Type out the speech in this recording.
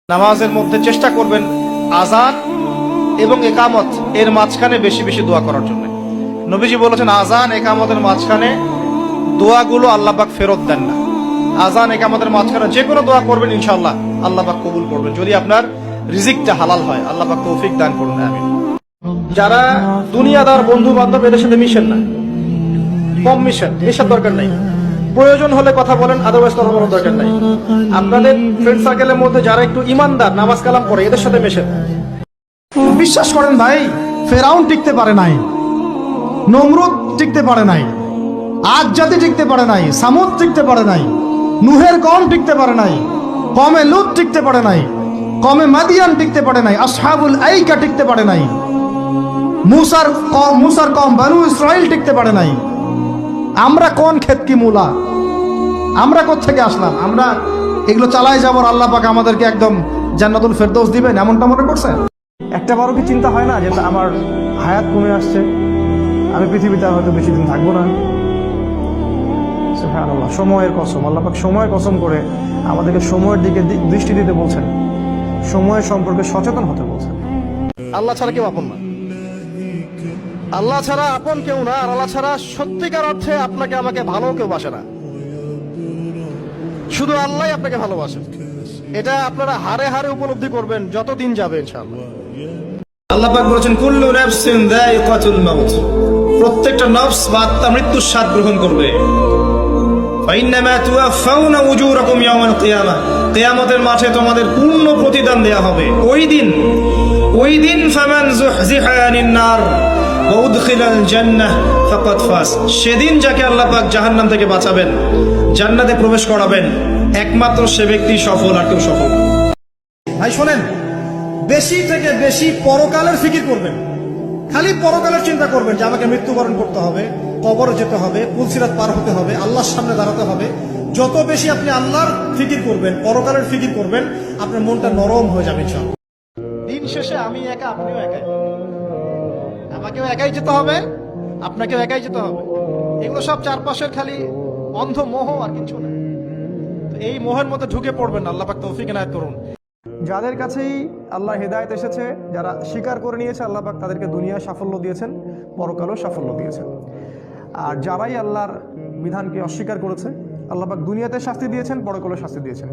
নামাজের মধ্যে চেষ্টা করবেন আযান এবং ইকামত এর মাঝখানে বেশি বেশি দোয়া করার জন্য। নবীজি বলেছেন আযান ইকামতের মাঝখানে দোয়াগুলো আল্লাহ পাক ফেরত দেন না। আযান ইকামতের মাঝখানে যে কোনো দোয়া করবেন ইনশাআল্লাহ আল্লাহ পাক কবুল করবেন, যদি আপনার রিজিকটা হালাল হয়। আল্লাহ পাক তৌফিক দান করুন, আমিন। যারা দুনিয়াদার বন্ধু বান্ধব এদের সাথে মিশেন না, কম মিশেন, মেশার দরকার নাই। প্রয়োজন হলে কথা বলেন, আদারওয়াইজ কথা বলার দরকার নাই। আপনাদের ফ্রেন্ড সার্কেলের মধ্যে যারা একটু ইমানদার, নামাজ কালাম করে, এদের সাথে মেশেন। বিশ্বাস করেন ভাই, ফেরাউন টিকতে পারে নাই, নমরুদ টিকতে পারে নাই, আদ জাতি টিকতে পারে নাই, সামুদ টিকতে পারে নাই, নুহের কম টিকতে পারে নাই, কমে লুত টিকতে পারে নাই, কমে মাদিয়ান টিকতে পারে নাই, আসহাবুল আইকা টিকতে পারে নাই, মুসার কম বানু ইসরাইল টিকতে পারে নাই। আমরা কোন ক্ষেত কি মূলা, আমরা কোত্থেকে আসলাম? আমরা এগুলো চালাই যাবো, আল্লাহ পাক আমাদেরকে একদম জান্নাতুল ফেরদৌস দিবেন এমনটা মনে করছেন? একটা বারও কি চিন্তা হয় না যে আমার হায়াত কমে আসছে, আমি পৃথিবীতে আর হয়তো বেশি দিন থাকবো না? সুবহানাল্লাহ, সময়ের কসম, আল্লাহ পাক সময়ের কসম করে আমাদেরকে সময়ের দিকে দৃষ্টি দিতে বলছেন, সময়ের সম্পর্কে সচেতন হতে বলছেন। আল্লাহ ছাড়া কেউ আপন না, আল্লাহ ছাড়া আপন কেউ না, আর আল্লাহ ছাড়া সত্যিকার অর্থে আপনাকে আমাকে ভালো কেউ বাসে না। শুধু আল্লাহই আপনাকে ভালোবাসে। এটা আপনারা হারে হারে উপলব্ধি করবেন যত দিন যাবে ইনশাআল্লাহ। আল্লাহ পাক বলেছেন কুল্লু নাফসিন যায়িকাতুল মাউত, প্রত্যেকটা নফস বা আত্মা মৃত্যুর স্বাদ গ্রহণ করবে। ফাইন্নামা তুওয়াফাউনা উজুরাকুম ইয়াওমাল কিয়ামাহ, কিয়ামতের মাঠে তোমাদের পূর্ণ প্রতিদান দেয়া হবে। ওই দিন ফামান যুহজিহা আনিন নার ওয়া উদখিলাল জান্নাহ ফাকাদ ফাজ, সেদিন যাকে আল্লাহ পাক জাহান্নাম থেকে বাঁচাবেন, জান্নাতে প্রবেশ করাবেন, একমাত্র সে ব্যক্তি সফল, আর কেউ সফল না। ভাই শোনেন, বেশি থেকে বেশি পরকালের ফিকির করবেন, খালি পরকালের চিন্তা করবেন যে আমাকে মৃত্যুবরণ করতে হবে, কবরে যেতে হবে, পুলসিরাত পার হতে হবে, আল্লাহর সামনে দাঁড়াতে হবে। যত বেশি আপনি আল্লাহর ফিকির করবেন, পরকালের ফিকির করবেন, আপনার মনটা নরম হয়ে যাবে ইনশাআল্লাহ। দিন শেষে আমি একা, আপনিও একাই, আমাকেও একাই যেতে হবে, আপনাকেও একাই যেতে হবে। এগুলো সব চারপাশের খালি অন্ধ মোহ, আর কিছু না। এই মোহের মধ্যে ঢুকে পড়বেন না, আল্লাহ পাক তৌফিক এনায়েত করুন। যাদের কাছেই আল্লাহ হেদায়েত এসেছে, যারা স্বীকার করে নিয়েছে, আল্লাহ পাক তাদেরকে দুনিয়ায় সাফল্য দিয়েছেন, পরকালেও সাফল্য দিয়েছেন। আর যারাই আল্লাহর বিধানকে অস্বীকার করেছে, আল্লাহ পাক দুনিয়াতে শাস্তি দিয়েছেন, পরকালেও শাস্তি দিয়েছেন।